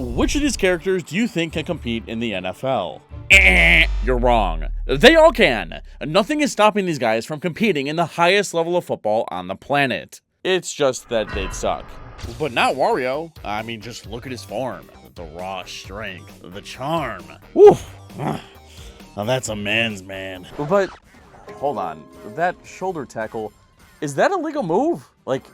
Which of these characters do you think can compete in the NFL? You're wrong. They all can. Nothing is stopping these guys from competing in the highest level of football on the planet. It's just that they'd suck. But not Wario. I mean, just look at his form. The raw strength, the charm. Woo! Now that's a man's man. But, hold on. That shoulder tackle, is that a legal move? Like,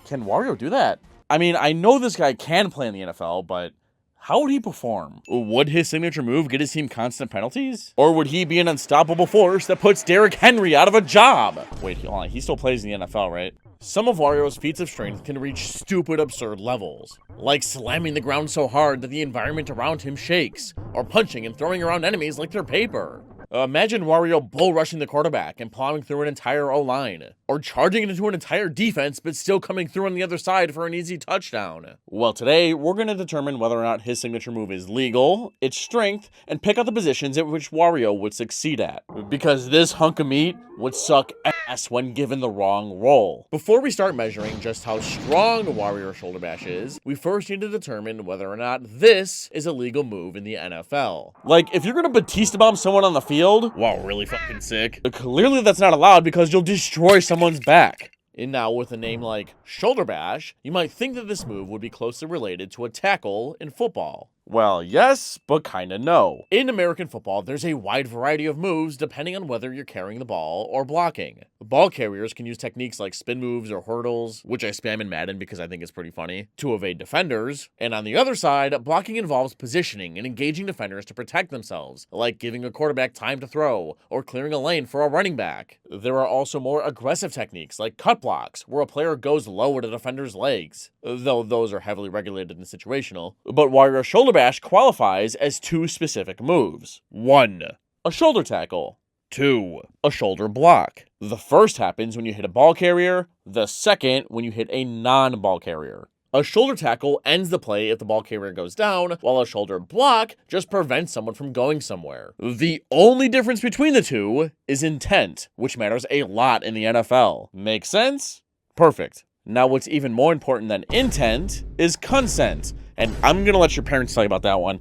can Wario do that? I mean, I know this guy can play in the NFL, but how would he perform? Would his signature move get his team constant penalties? Or would he be an unstoppable force that puts Derrick Henry out of a job? Wait, hold on. He still plays in the NFL, right? Some of Wario's feats of strength can reach stupid, absurd levels, like slamming the ground so hard that the environment around him shakes, or punching and throwing around enemies like they're paper. Imagine Wario bull rushing the quarterback and plowing through an entire O-line, or charging into an entire defense but still coming through on the other side for an easy touchdown. Well, today we're going to determine whether or not his signature move is legal, its strength, and pick out the positions at which Wario would succeed at, because this hunk of meat would suck ass when given the wrong role. Before we start measuring just how strong Wario Shoulder Bash is, we first need to determine whether or not this is a legal move in the NFL. Like, if you're going to Batista bomb someone on the field, wow, really fucking sick. Clearly that's not allowed because you'll destroy someone's back. And now with a name like Shoulder Bash, you might think that this move would be closely related to a tackle in football. Well, yes, but kinda no. In American football, there's a wide variety of moves depending on whether you're carrying the ball or blocking. Ball carriers can use techniques like spin moves or hurdles, which I spam in Madden because I think it's pretty funny, to evade defenders. And on the other side, blocking involves positioning and engaging defenders to protect themselves, like giving a quarterback time to throw or clearing a lane for a running back. There are also more aggressive techniques like cut blocks, where a player goes low at a defender's legs, though those are heavily regulated and situational. But Wario Shoulder Bash qualifies as two specific moves. 1. A shoulder tackle. 2. A shoulder block. The first happens when you hit a ball carrier, the second when you hit a non-ball carrier. A shoulder tackle ends the play if the ball carrier goes down, while a shoulder block just prevents someone from going somewhere. The only difference between the two is intent, which matters a lot in the NFL. Make sense? Perfect. Now what's even more important than intent is consent. And I'm gonna let your parents tell you about that one.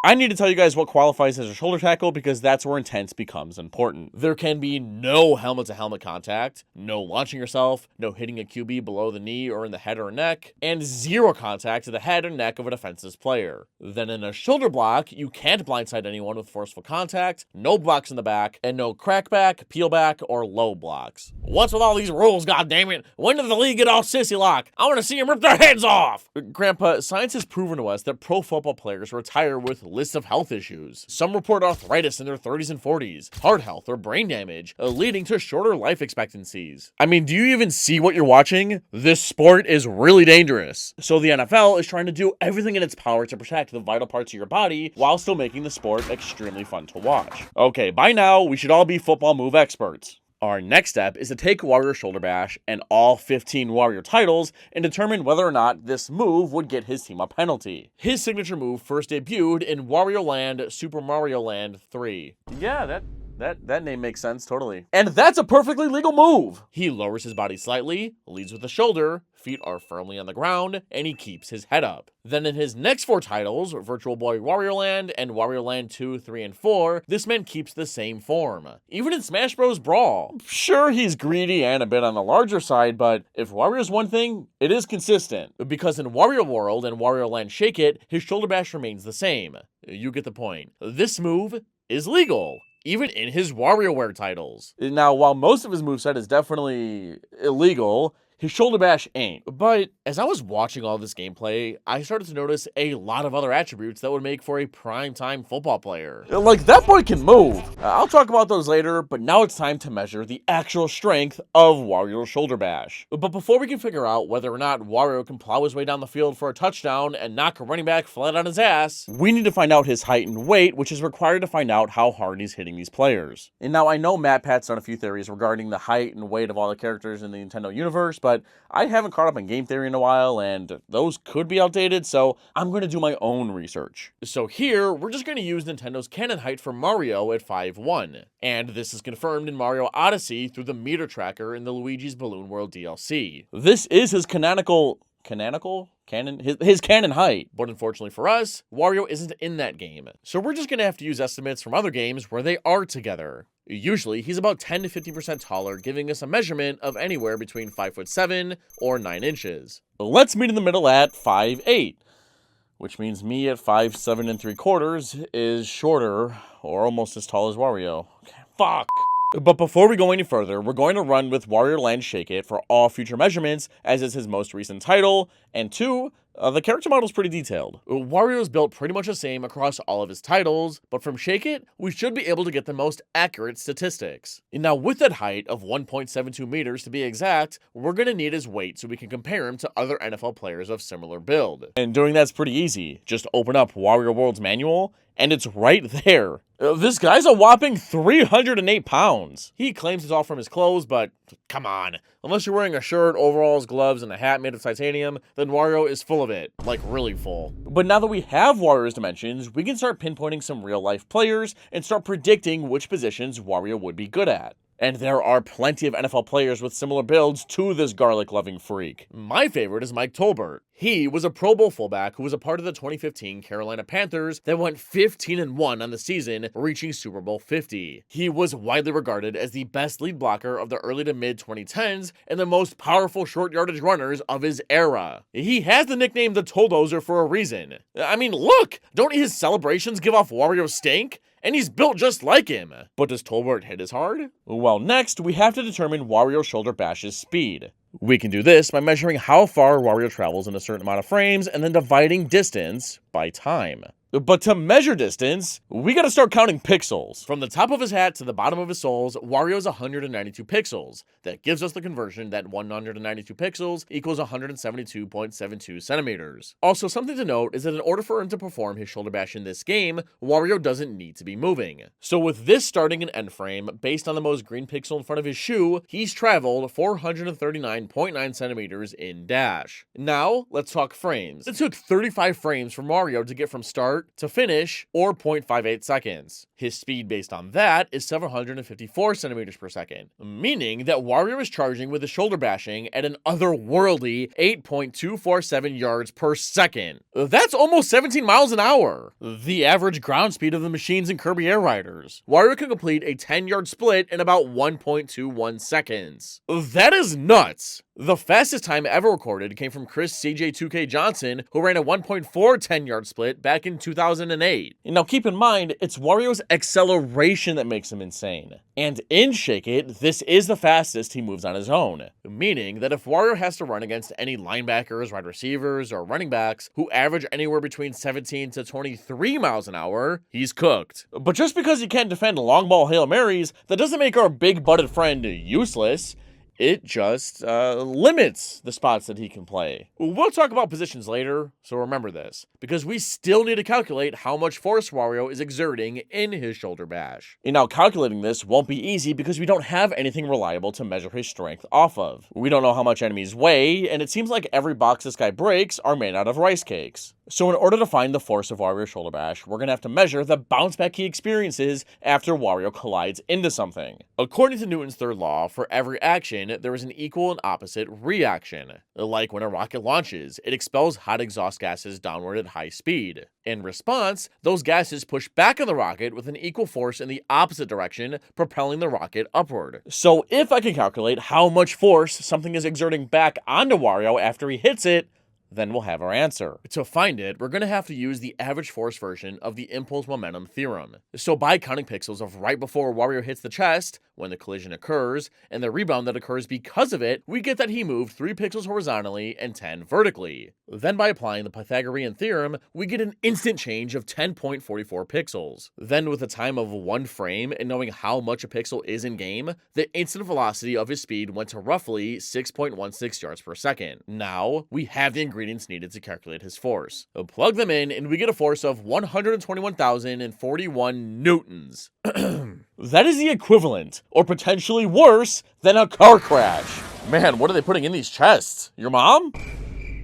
I need to tell you guys what qualifies as a shoulder tackle because that's where intent becomes important. There can be no helmet-to-helmet contact, no launching yourself, no hitting a QB below the knee or in the head or neck, and 0 contact to the head or neck of a defensive player. Then in a shoulder block, you can't blindside anyone with forceful contact, no blocks in the back, and no crackback, peel back, or low blocks. What's with all these rules, goddammit? When did the league get all sissy lock? I want to see them rip their heads off! Grandpa, science has proven to us that pro football players retire with lists of health issues. Some report arthritis in their 30s and 40s, heart health or brain damage, leading to shorter life expectancies. I mean, do you even see what you're watching? This sport is really dangerous. So the NFL is trying to do everything in its power to protect the vital parts of your body while still making the sport extremely fun to watch. Okay, by now, we should all be football move experts. Our next step is to take Wario Shoulder Bash and all 15 Wario titles and determine whether or not this move would get his team a penalty. His signature move first debuted in Wario Land Super Mario Land 3. Yeah, that name makes sense, totally. And that's a perfectly legal move! He lowers his body slightly, leads with the shoulder, feet are firmly on the ground, and he keeps his head up. Then in his next 4 titles, Virtual Boy Wario Land and Wario Land 2, 3, and 4, this man keeps the same form. Even in Smash Bros. Brawl. Sure, he's greedy and a bit on the larger side, but if Wario's one thing, it is consistent. Because in Wario World and Wario Land Shake It, his shoulder bash remains the same. You get the point. This move is legal, even in his WarioWare titles. Now, while most of his moveset is definitely illegal, his shoulder bash ain't. But as I was watching all this gameplay, I started to notice a lot of other attributes that would make for a prime-time football player. Like, that boy can move. I'll talk about those later, but now it's time to measure the actual strength of Wario's shoulder bash. But before we can figure out whether or not Wario can plow his way down the field for a touchdown and knock a running back flat on his ass, we need to find out his height and weight, which is required to find out how hard he's hitting these players. And now I know MatPat's done a few theories regarding the height and weight of all the characters in the Nintendo universe, but I haven't caught up on game theory in a while, and those could be outdated, so I'm going to do my own research. So here, we're just going to use Nintendo's canon height for Mario at 5'1", and this is confirmed in Mario Odyssey through the meter tracker in the Luigi's Balloon World DLC. This is his canonical canonical? His canon height. But unfortunately for us, Wario isn't in that game. So we're just gonna have to use estimates from other games where they are together. Usually, he's about 10 to 50% taller, giving us a measurement of anywhere between 5'7" or 9 inches. Let's meet in the middle at 5'8", which means me at 5'7 3/4 is shorter or almost as tall as Wario. Okay, fuck. But before we go any further, we're going to run with Wario Land Shake It for all future measurements, as is his most recent title, and 2, the character model is pretty detailed. Wario is built pretty much the same across all of his titles, but from Shake It, we should be able to get the most accurate statistics. Now, with that height of 1.72 meters to be exact, we're going to need his weight so we can compare him to other NFL players of similar build. And doing that's pretty easy. Just open up Wario World's manual, and it's right there. This guy's a whopping 308 pounds. He claims it's all from his clothes, but come on. Unless you're wearing a shirt, overalls, gloves, and a hat made of titanium, then Wario is full of it. Like, really full. But now that we have Wario's dimensions, we can start pinpointing some real-life players and start predicting which positions Wario would be good at. And there are plenty of NFL players with similar builds to this garlic-loving freak. My favorite is Mike Tolbert. He was a Pro Bowl fullback who was a part of the 2015 Carolina Panthers that went 15-1 on the season, reaching Super Bowl 50. He was widely regarded as the best lead blocker of the early to mid-2010s and the most powerful short yardage runners of his era. He has the nickname the Toldozer for a reason. I mean, look! Don't his celebrations give off Wario stink? And he's built just like him. But does Tolbert hit as hard? Well, next, we have to determine Wario Shoulder Bash's speed. We can do this by measuring how far Wario travels in a certain amount of frames and then dividing distance by time. But to measure distance, we gotta start counting pixels. From the top of his hat to the bottom of his soles, Wario's 192 pixels. That gives us the conversion that 192 pixels equals 172.72 centimeters. Also, something to note is that in order for him to perform his shoulder bash in this game, Wario doesn't need to be moving. So with this starting and end frame, based on the most green pixel in front of his shoe, he's traveled 439.9 centimeters in dash. Now, let's talk frames. It took 35 frames for Mario to get from start to finish, or 0.58 seconds. His speed based on that is 754 centimeters per second, meaning that Wario is charging with his shoulder bashing at an otherworldly 8.247 yards per second. That's almost 17 miles an hour, the average ground speed of the machines in Kirby Air Riders. Wario can complete a 10-yard split in about 1.21 seconds. That is nuts! The fastest time ever recorded came from Chris CJ2K Johnson, who ran a 1.4 10-yard split back in 2008. Now keep in mind, it's Wario's acceleration that makes him insane. And in Shake It, this is the fastest he moves on his own. Meaning that if Wario has to run against any linebackers, wide receivers, or running backs who average anywhere between 17 to 23 miles an hour, he's cooked. But just because he can't defend long ball Hail Marys, that doesn't make our big-butted friend useless. It just limits the spots that he can play. We'll talk about positions later, so remember this, because we still need to calculate how much force Wario is exerting in his shoulder bash. And now calculating this won't be easy because we don't have anything reliable to measure his strength off of. We don't know how much enemies weigh, and it seems like every box this guy breaks are made out of rice cakes. So in order to find the force of Wario's shoulder bash, we're gonna have to measure the bounce back he experiences after Wario collides into something. According to Newton's third law, for every action, there is an equal and opposite reaction. Like when a rocket launches, it expels hot exhaust gases downward at high speed. In response, those gases push back on the rocket with an equal force in the opposite direction, propelling the rocket upward. So if I can calculate how much force something is exerting back onto Wario after he hits it, then we'll have our answer. To find it, we're going to have to use the average force version of the impulse momentum theorem. So by counting pixels of right before Wario hits the chest, when the collision occurs, and the rebound that occurs because of it, we get that he moved 3 pixels horizontally and 10 vertically. Then by applying the Pythagorean theorem, we get an instant change of 10.44 pixels. Then with a time of 1 frame and knowing how much a pixel is in game, the instant velocity of his speed went to roughly 6.16 yards per second. Now, we have the ingredients needed to calculate his force. Plug them in and we get a force of 121,041 newtons. That is the equivalent, or potentially worse, than a car crash. Man, what are they putting in these chests? Your mom?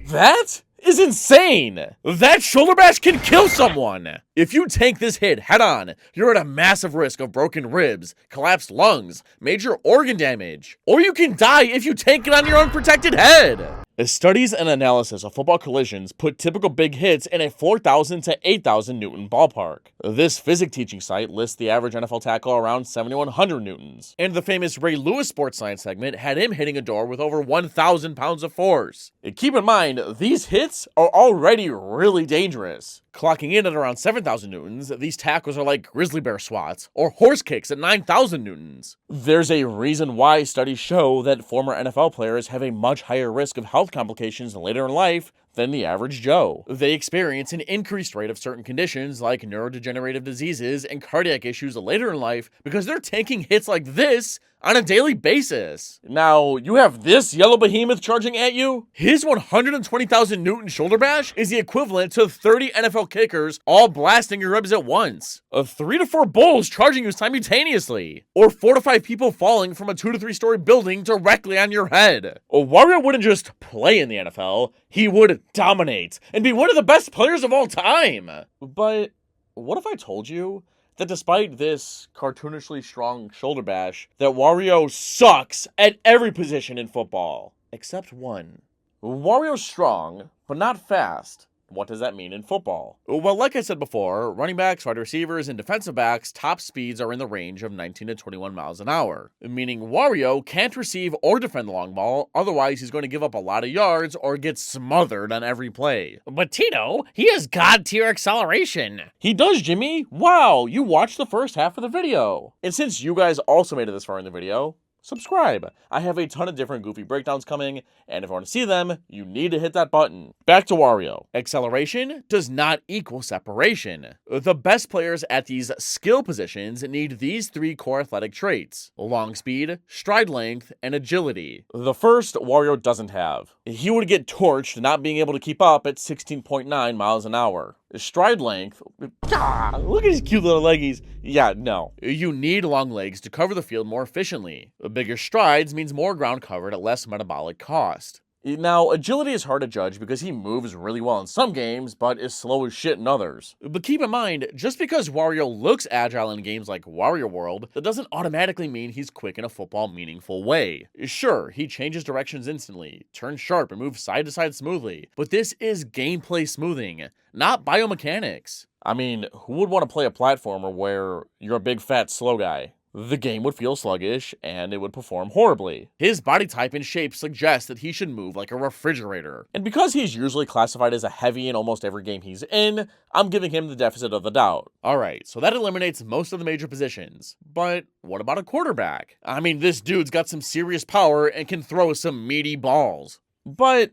That is insane! That shoulder bash can kill someone! If you tank this hit head on, you're at a massive risk of broken ribs, collapsed lungs, major organ damage, or you can die if you tank it on your unprotected head! Studies and analysis of football collisions put typical big hits in a 4,000 to 8,000 Newton ballpark. This physics teaching site lists the average NFL tackle around 7,100 Newtons, and the famous Ray Lewis Sports Science segment had him hitting a door with over 1,000 pounds of force. Keep in mind, these hits are already really dangerous. Clocking in at around 7,000 Newtons, these tackles are like grizzly bear swats or horse kicks at 9,000 Newtons. There's a reason why studies show that former NFL players have a much higher risk of health complications later in life than the average Joe. They experience an increased rate of certain conditions like neurodegenerative diseases and cardiac issues later in life because they're taking hits like this on a daily basis. Now, you have this yellow behemoth charging at you? His 120,000 Newton shoulder bash is the equivalent to 30 NFL kickers all blasting your ribs at once. 3 to 4 bulls charging you simultaneously. Or 4 to 5 people falling from a 2 to 3 story building directly on your head. Wario wouldn't just play in the NFL, he would dominate and be one of the best players of all time. But what if I told you that despite this cartoonishly strong shoulder bash, that Wario sucks at every position in football, except one? Wario's strong, but not fast. What does that mean in football? Well, like I said before, running backs, wide receivers, and defensive backs' top speeds are in the range of 19 to 21 miles an hour, meaning Wario can't receive or defend the long ball, otherwise he's going to give up a lot of yards or get smothered on every play. But Tito, he has god-tier acceleration. He does, Jimmy. Wow, you watched the first half of the video. And since you guys also made it this far in the video, subscribe. I have a ton of different goofy breakdowns coming, and if you want to see them, you need to hit that button. Back to Wario. Acceleration does not equal separation. The best players at these skill positions need these 3 core athletic traits: long speed, stride length, and agility. The first, Wario doesn't have. He would get torched not being able to keep up at 16.9 miles an hour. Stride length, look at his cute little leggies. Yeah, no. You need long legs to cover the field more efficiently. Bigger strides means more ground covered at less metabolic cost. Now, agility is hard to judge because he moves really well in some games, but is slow as shit in others. But keep in mind, just because Wario looks agile in games like Wario World, that doesn't automatically mean he's quick in a football meaningful way. Sure, he changes directions instantly, turns sharp, and moves side to side smoothly, but this is gameplay smoothing, not biomechanics. I mean, who would want to play a platformer where you're a big fat slow guy? The game would feel sluggish, and it would perform horribly. His body type and shape suggest that he should move like a refrigerator. And because he's usually classified as a heavy in almost every game he's in, I'm giving him the deficit of the doubt. Alright, so that eliminates most of the major positions. But what about a quarterback? I mean, this dude's got some serious power and can throw some meaty balls. But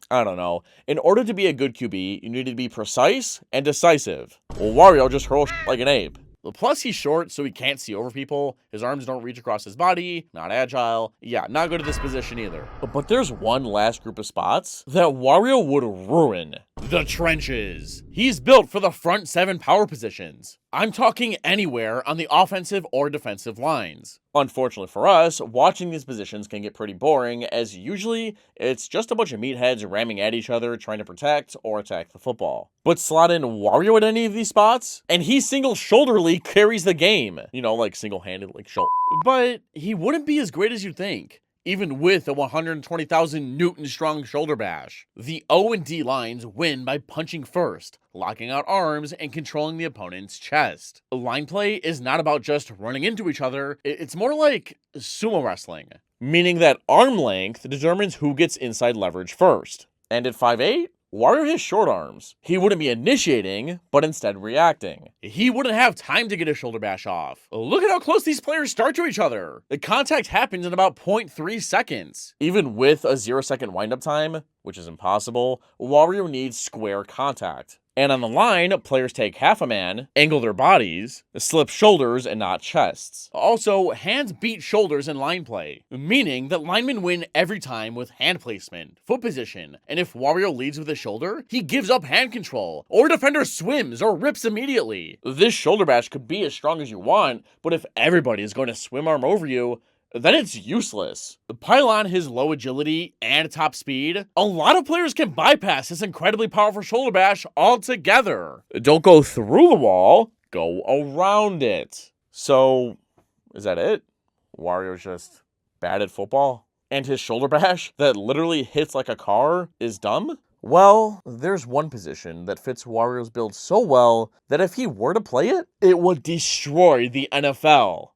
I don't know. In order to be a good QB, you need to be precise and decisive. Well, Wario just hurls like an ape. Plus, he's short, so he can't see over people. His arms don't reach across his body. Not agile. Yeah, not good at this position either. But there's one last group of spots that Wario would ruin. The trenches. He's built for the front 7 power positions. I'm talking anywhere on the offensive or defensive lines. Unfortunately for us, watching these positions can get pretty boring, as usually it's just a bunch of meatheads ramming at each other trying to protect or attack the football. But slot in Wario at any of these spots, and he single-shoulderly carries the game. You know, like single-handed, like shoulder. But he wouldn't be as great as you think, even with a 120,000 Newton strong shoulder bash. The O and D lines win by punching first, locking out arms, and controlling the opponent's chest. Line play is not about just running into each other, it's more like sumo wrestling, meaning that arm length determines who gets inside leverage first. And at 5'8", Wario has short arms. He wouldn't be initiating, but instead reacting. He wouldn't have time to get a shoulder bash off. Look at how close these players start to each other. The contact happens in about 0.3 seconds. Even with a 0-second windup time, which is impossible, Wario needs square contact. And on the line, players take half a man, angle their bodies, slip shoulders and not chests. Also, hands beat shoulders in line play, meaning that linemen win every time with hand placement, foot position, and if Wario leads with a shoulder, he gives up hand control, or defender swims or rips immediately. This shoulder bash could be as strong as you want, but if everybody is going to swim arm over you, then it's useless. Pile on his low agility and top speed, a lot of players can bypass this incredibly powerful shoulder bash altogether. Don't go through the wall, go around it. So, is that it? Wario's just bad at football? and his shoulder bash that literally hits like a car is dumb? Well, there's one position that fits Wario's build so well that if he were to play it, it would destroy the NFL.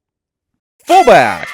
Fullback!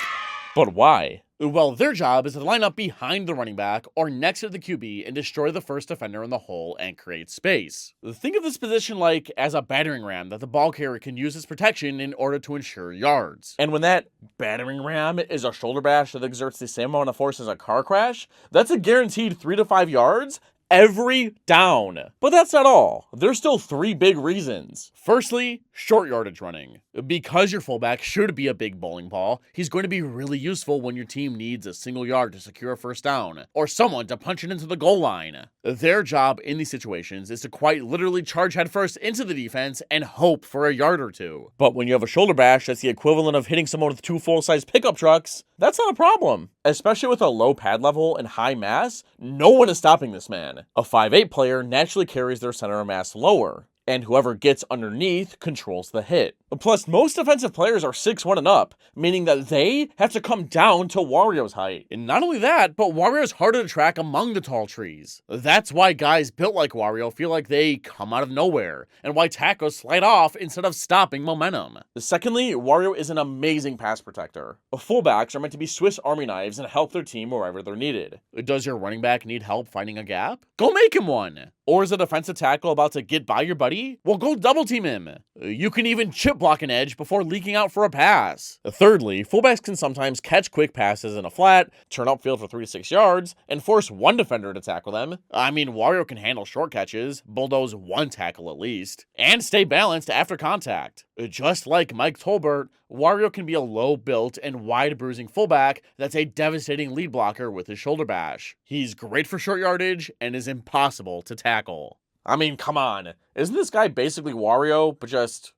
But why? Well, their job is to line up behind the running back or next to the QB and destroy the first defender in the hole and create space. Think of this position like as a battering ram that the ball carrier can use as protection in order to ensure yards. And when that battering ram is a shoulder bash that exerts the same amount of force as a car crash, that's a guaranteed 3 to 5 yards every down. But that's not all. There's still 3 big reasons. Firstly, short yardage running. Because your fullback should be a big bowling ball, he's going to be really useful when your team needs a single yard to secure a first down, or someone to punch it into the goal line. Their job in these situations is to quite literally charge headfirst into the defense and hope for a yard or 2. But when you have a shoulder bash that's the equivalent of hitting someone with 2 full-size pickup trucks, that's not a problem. Especially with a low pad level and high mass, no one is stopping this man. A 5'8 player naturally carries their center of mass lower, and whoever gets underneath controls the hit. Plus, most defensive players are 6'1 and up, meaning that they have to come down to Wario's height. And not only that, but Wario's harder to track among the tall trees. That's why guys built like Wario feel like they come out of nowhere, and why tackles slide off instead of stopping momentum. Secondly, Wario is an amazing pass protector. Fullbacks are meant to be Swiss Army knives and help their team wherever they're needed. Does your running back need help finding a gap? Go make him one! Or is a defensive tackle about to get by your buddy? Well, go double team him. You can even chip block an edge before leaking out for a pass. Thirdly, fullbacks can sometimes catch quick passes in a flat, turn upfield for 3 to 6 yards, and force one defender to tackle them. I mean, Wario can handle short catches, bulldoze one tackle at least, and stay balanced after contact. Just like Mike Tolbert, Wario can be a low-built and wide-bruising fullback that's a devastating lead blocker with his shoulder bash. He's great for short yardage and is impossible to tackle. I mean, come on. Isn't this guy basically Wario, but just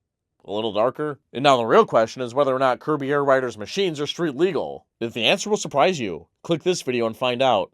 a little darker? And now the real question is whether or not Kirby Air Rider's machines are street legal. If the answer will surprise you, click this video and find out.